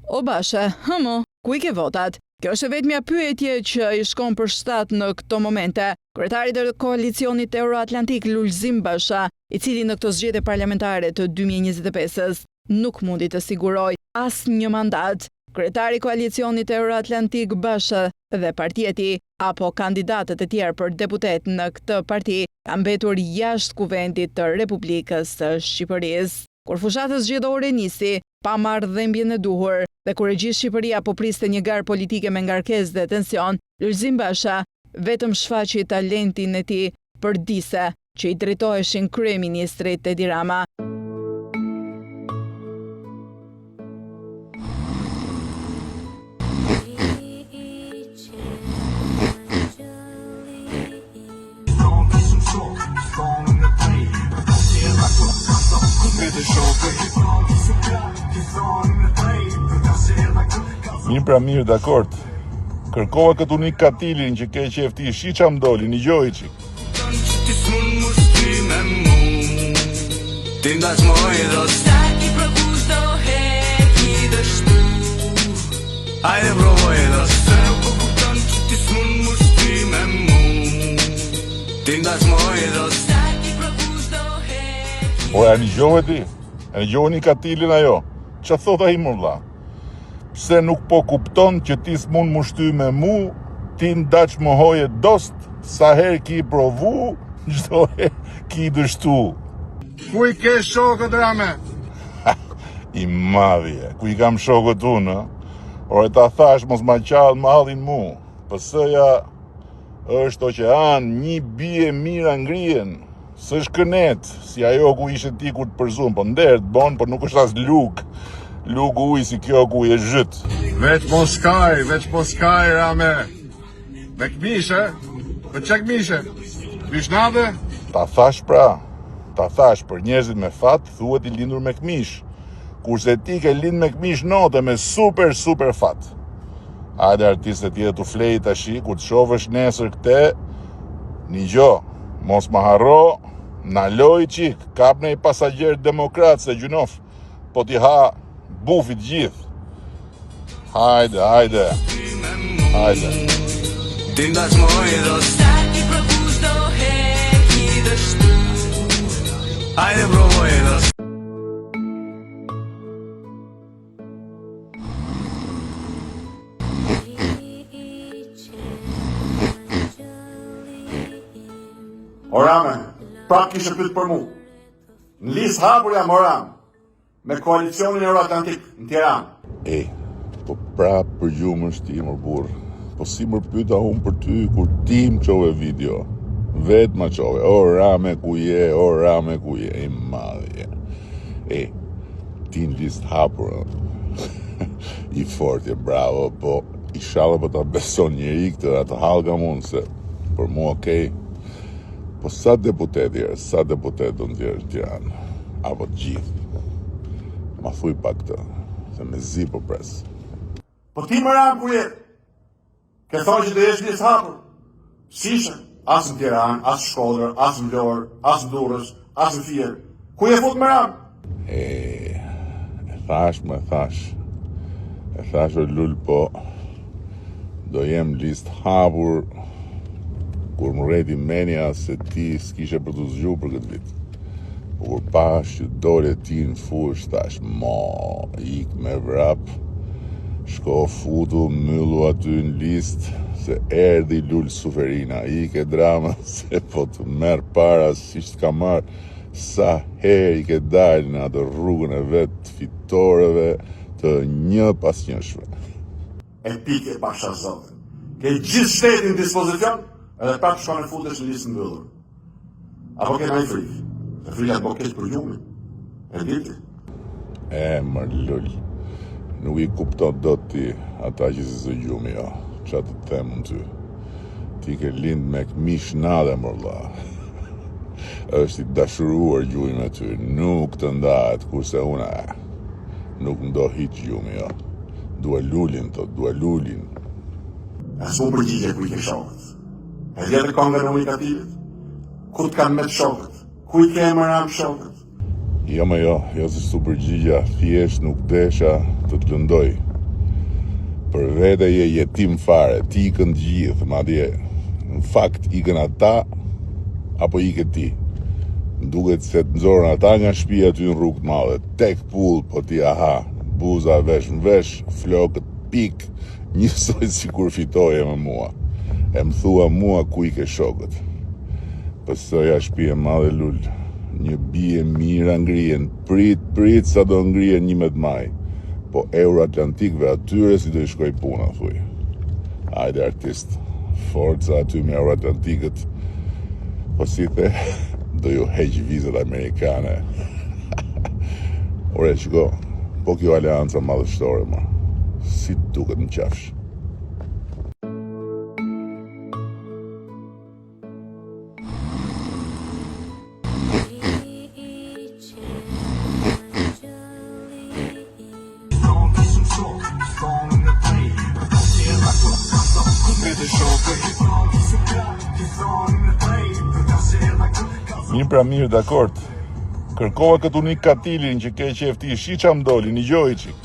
O Basha, ku I ke votat? Kjo është vetmja pyetje që I shkon për shtat në këto momente. Kryetari I koalicionit Euroatlantik Lulzim Basha, I cili në këto zgjedhje parlamentare të 2025-s nuk mundi të siguroj asnjë mandat. Kryetari I koalicionit Euroatlantik Basha dhe partia e tij apo kandidatët e tjerë për deputet në këtë parti kanë mbetur jashtë kuvendit të Republikës së Shqipërisë. Kur fushata zgjedhore nisi, pa marrëdhëmbjen e duhur dhe kur e gjithë Shqipëria po priste një garë politike me ngarkesë dhe tension, Lulzim Basha vetëm shfaqi talentin e tij përdise që I drejtoheshin kryeministrit Edi Rama. Mirë, dakord. Kërkova këtë unik katilin që ke qefti shi qa mdoli, një gjoj qik. Po e një gjoj ti? E një gjoj një katilin ajo? Qa thot a I më vla? Pse nuk po kupton që ti s'mund më shty me mu, ti ndaq më hoje dost, sa her ki provu, gjdo her ki dështu. Ku I ke shokët Rame? I madhje, ku I kam shokët unë, ore ta thash mos ma qallë mallin mu, pësëja është oqean, një bie mira ngrien, s'është kënet, si ajo ku ishe ti kur të përzun, po ndert bon, por nuk është as luk. Luk uj si kjo ku I e zhyt. Veç po skaj, Rame. Me këmishe? Për që këmishe? Vishnade? Ta thash pra, për njerëzit me fat, thuhet I lindur me këmish. Kurse ti ke lind me këmish note me super fat. Hajde artistët tjerë të flej tashi, kur të shofësh nesër këte, një gjo, mos ma harro, na loj qik, kap në I pasagjer demokrat se gjunof, po ti ha bufit gjithë. Hajde. Ti ndash moj do stati propus do heki dështu. Hajde provoj do. O Rame, prap kishe pyet për mu. Në listë hapur jam o Rame. Me koalicionin Euroatlantik në Tiranë. Po prap për gjumë është ti më burë. Po si më pyta unë për ty kur ti më qove video. Vetë ma qove, o Rame ku je, I madhje. Ti në listë hapur. I fortje, bravo, po I shala po ta beson njeri këtë dhe të halka mund se për mu okej. Po sa deputet do në tjerë në Tiranë? Apo gjithë? Ma thuj pak këtë, se me zi po pres. Po ti më Ram ku je? Ke thonë që të jesh listë hapur. Sishe, as në Tiranë, as në Shkodër, as në Vlorë, as në Durrës, as në Fier. Ku je fut më Ram? E thash o lull, po do jem listë hapur kur më rejti menja se ti s'kishe për të zgju për këtë vit. Kur pash që dole ti në fush, thash, ik me vrap, shko futu, myllu aty në list, se erdi lull suferina, ik e drama, se po të merë para, si që ka marë, sa her I ke dalë në atë rrugën e vetë fitoreve të një pas njëshve. E pike pasha zote. Ke gjithë shtetin në dispozicion, edhe prap shkon e futesh në listë mbyllur. Apo ke nëjë frikë? E frikat bo keq për gjumin. E diti? Mër lull, nuk I kupton do ti ata që si zë gjumi jo. Qa të themë në ty? Ti ke lind me këmish nade mërla. është I dashuruar gjumi me ty, nuk të ndahet, kurse una nuk ndo hiq gjumi jo. Dua lullin. E su përgjigje ku I ke shokët. E djetë kongën e unikativit? Ku të kanë me të shokët? Ku I ke më Ram shokët? Jo se su përgjigja, thjesht nuk desha të të lëndoj. Për vete je jetim fare, ti ikën të gjithë, madje në fakt ikën ata apo ike ti. Duket se të nxorën ata nga shtëpia aty në rrugë të madhe, tek pull, po ti aha, buza vesh në vesh, flokët pik, njësoj si kur fitoje me mua. E më thua mua ku i ke shokët. Pësoja shtëpia madhe lull, një bie mira ngrihen, prit sa do ngrihen 11 maj. Po Euroatlantikve atyre si do i shkoj puna, thuj. Hajde artist, forca aty me Euroatlantikët, po si the, do ju heq vizat amerikane. Ore, shiko, po kjo aleanca madhështore, ma, si duket në qafsh. Mirë, dakord. Kërkova këtë unik katilin që ke qefti, shi qa më doli, një gjoj qik.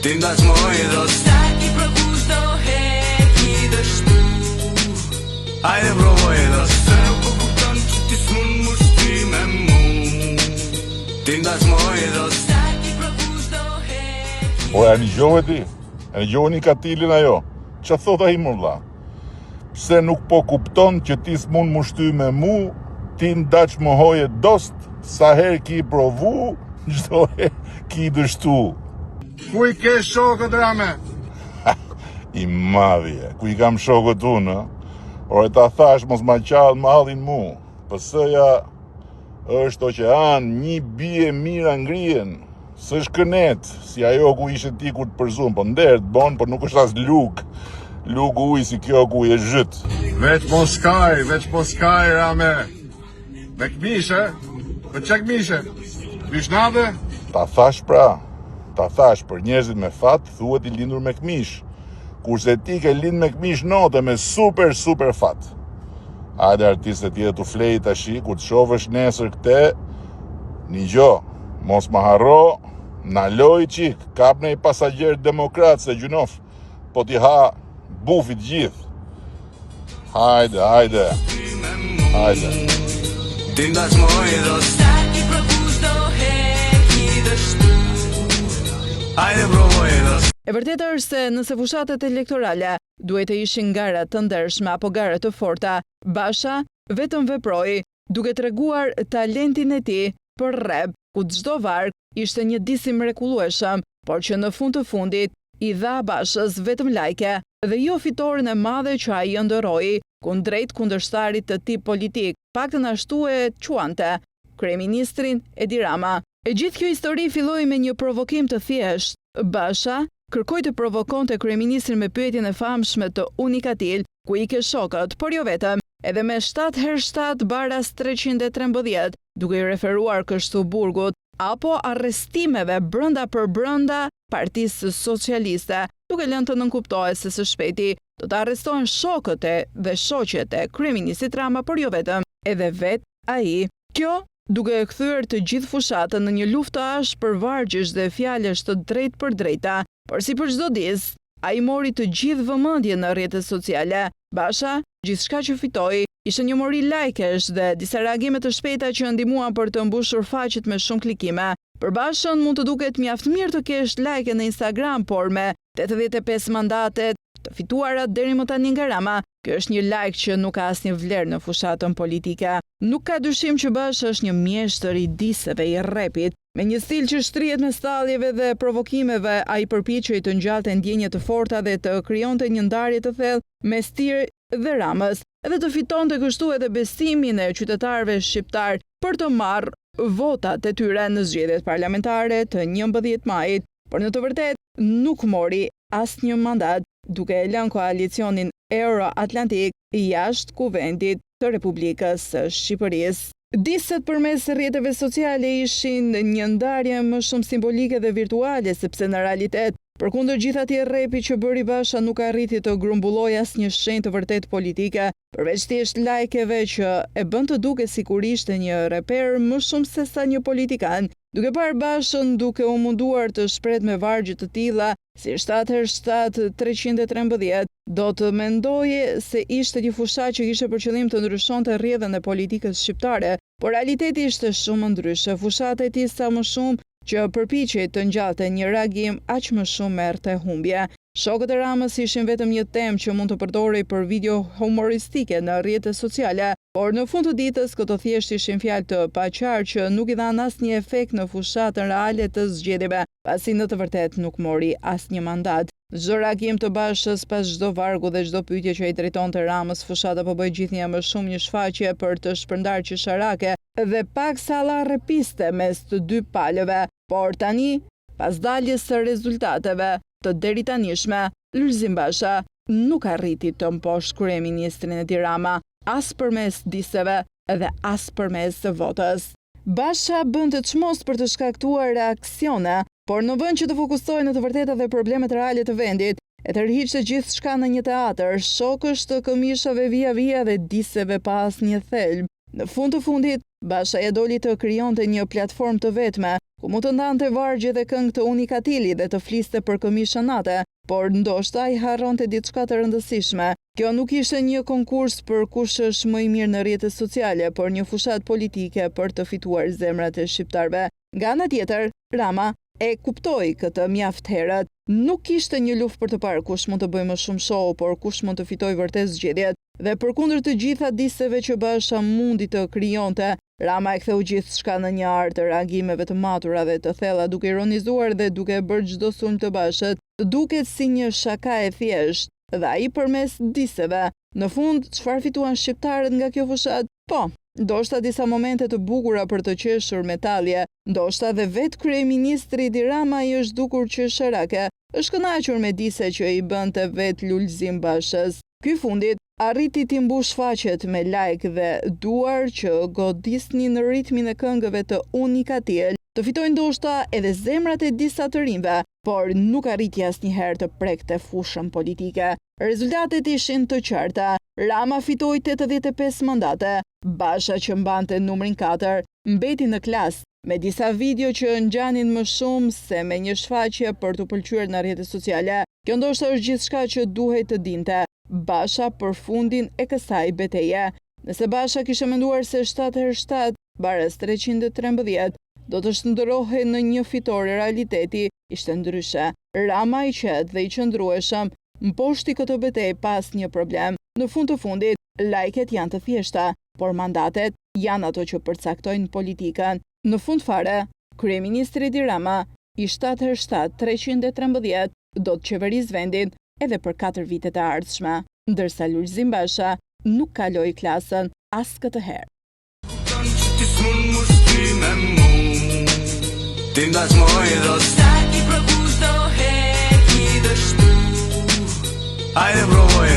Ti ndash moj do staki provush do heki dështu. Hajde provoj do se po kupton që ti s'mun mushti me mu. Ti ndash moj do staki provush do heki. O, e një gjove ti? E një gjove një katilin ajo? Qa thot a i më vla? Pse nuk po kupton që ti s'mun mushty me mu, ti ndaq më hoje dost, sa her ki provu, gjdo her ki dështu. Ku i ke shokët, Rame? I madhje, ku i kam shokët unë, ore ta thash mos ma qallë më hallin mu, pësëja është oqean, një bie mira ngrihen, s'është kënet, si ajo ku ishe ti kur të përzun, po nderë të bon, por nuk është as luk uj si kjo ku i e zhyt. Veç po skaj, Rame. Me këmish, Për çka këmishe? Vishnade? Ta thash pra, për njerëzit me fat, thuhet i lindur me këmish. Kurse ti ke lind me këmish note me super fat. Hajde artistet tjetër tu flej tash, kur të shohësh nesër këtë, një gjo, mos ma harro, na loj qik, kap në i pasagjer demokrat se gjunof, po t'i ha bufit gjithë. Hajde. Ti ndash moj do staki provush do heki dështu. Hajde provoj do. E vërteta është se nëse fushatet elektorale duhet të ishin gara të ndershme apo gara të forta, Basha vetëm veproi duke treguar talentin e tij për rrep, ku çdo varg ishte një disim mrekullueshëm, por që në fund të fundit i dha Bashës vetëm lajke dhe jo fitoren e madhe që ai ndërroi kundrejt kundërshtarit të tij politik, paktën ashtu e quante, kryeministrin Edi Rama. E gjithë kjo histori filloi me një provokim të thjeshtë. Basha kërkoi të provokonte kryeministrin me pyetjen e famshme të Unikatil, ku i ke shokët, por jo vetëm, edhe me 7x7 baras 313, duke i referuar kështu burgut, apo arrestimeve brënda Partisë Socialiste, duke lënë të nënkuptohet se së shpejti do të arrestohen shokët dhe shoqet e kryeministit Rama, por jo vetëm, edhe vet ai. Kjo duke e kthyer të gjithë fushatën në një luftë të ashpër vargjesh dhe fjalesh të drejtë për drejta, por si për çdo dis, ai mori të gjithë vëmendjen në rrjetet sociale. Basha, gjithçka që fitoi, ishte një mori lajkesh dhe disa reagime të shpejta që ndihmuan për të mbushur faqet me shumë klikime. Për Bashën mund të duket mjaft mirë të kesh like në Instagram, por me 85 mandate të fituara deri më tani nga Rama, kjo është një like që nuk ka asnjë vlerë në fushatën politike. Nuk ka dyshim që Basha është një mjeshtër i diseve i rrepit. Me një stil që shtrihet me stalljeve dhe provokimeve, ai përpiqej të ngjallte ndjenje të forta dhe të krijonte një ndarje të thellë mes tij dhe Ramës, edhe të fitonte kështu edhe besimin e qytetarëve shqiptar për të marrë votat e tyre në zgjedhjet parlamentare të 11 majit, por në të vërtetë nuk mori asnjë mandat, duke e lënë koalicionin Euro-Atlantik jashtë kuvendit të Republikës së Shqipërisë. Disët përmes rrjeteve sociale ishin një ndarje më shumë simbolike dhe virtuale, sepse në realitet Përkundër gjithë atij rrepi që bëri Basha nuk arriti të grumbulloj asnjë shenjë të vërtet politike, përveç thjesht lajkeve që e bën të duket sikur ishte një reper më shumë se sa një politikan, duke parë Bashën duke u munduar të shpret me vargje të tilla si 7x7 313, do të mendoje se ishte një fushat që kishte për qëllim të ndryshonte rrjedhën e politikës shqiptare, por realiteti ishte shumë ndryshe. Fushata e tij sa më shumë që përpiqej të ngjalte një reagim, aq më shumë merrte humbje. Shokët e Ramës ishin vetëm një temë që mund të përdorej për video humoristike në rrjetet sociale, por në fund të ditës këto thjesht ishin fjalë të paqartë që nuk i dhanë asnjë efekt në fushatën reale të zgjedhjeve, pasi në të vërtetë nuk mori asnjë mandat. Çdo reagim të Bashës pas çdo vargu dhe çdo pyetje që i drejtonte Ramës, fushata po bëi gjithnjë më shumë një shfaqje për të shpërndarë qesharake dhe pak salla rrepiste mes të dy palëve. Por tani, pas daljes së rezultateve të deritanishme, Lulzim Basha nuk arriti të mposhtë kryeministrin e tij Rama, as përmes diseve dhe as përmes votës. Basha bënte çmos për të shkaktuar reaksione, por në vend që të fokusohej në të vërtetat dhe problemet reale të vendit, e tërhiqte gjithçka në një teatr, shokësh të këmishave via dhe diseve pa asnjë thelb. Në fund të fundit, Basha e doli të krijonte një platformë të vetme, ku mund të ndante vargje dhe këngë të Unikatili dhe të fliste për këmishën nate, por ndoshta i harronte diçka të rëndësishme. Kjo nuk ishte një konkurs për kush është më i mirë në rrjetet sociale, por një fushat politike për të fituar zemrat e shqiptarëve. Nga ana tjetër, Rama e kuptoi këtë mjaft herët. Nuk kishte një luftë për të parë kush mund të bëjë më shumë show, por kush mund të fitojë vërtet zgjedhjet. Dhe përkundër të gjitha diseve që Basha mundi të krijonte, Rama e ktheu gjithçka në një art të reagimeve të matura dhe të thella, duke ironizuar dhe duke bërë çdo sulm të Bashës të duket si një shaka e thjeshtë. Dhe ai përmes diseve. Në fund, çfarë fituan shqiptarët nga kjo fushat? Po, ndoshta disa momente të bukura për të qeshur me talje, ndoshta dhe vetë kryeministri i Rama i është dukur qesharake, është kënaqur me dise që i bënte vetë Lulzim Bashës. Ky fundit arriti t'i mbush faqet me like dhe duar që godisnin në ritmin e këngëve të Unikatil, të fitojnë ndoshta edhe zemrat e disa të rinjve, por nuk arriti asnjëherë të prekte fushën politike. Rezultatet ishin të qarta. Rama fitoi 85 mandate, Basha që mbante numrin 4 mbeti në klas, me disa video që ngjanin më shumë se me një shfaqje për të pëlqyer në rrjetet sociale. Kjo ndoshta është gjithçka që duhej të dinte Basha për fundin e kësaj beteje. Nëse Basha kishte menduar se 7x7 bares 313 do të shndërrohej në një fitore, realiteti ishte ndryshe. Rama i qetë dhe i qëndrueshëm mposhti këtë betejë pas një problem. Në fund të fundit, lajket janë të thjeshta, por mandatet janë ato që përcaktojnë politikën. Në fund fare, kryeministri i Rama i 7x7 313 do të qeverisë vendin edhe për 4 vitet e ardhshme, ndërsa Lulzim Basha nuk kaloi klasën as këtë herë. Hajde provoj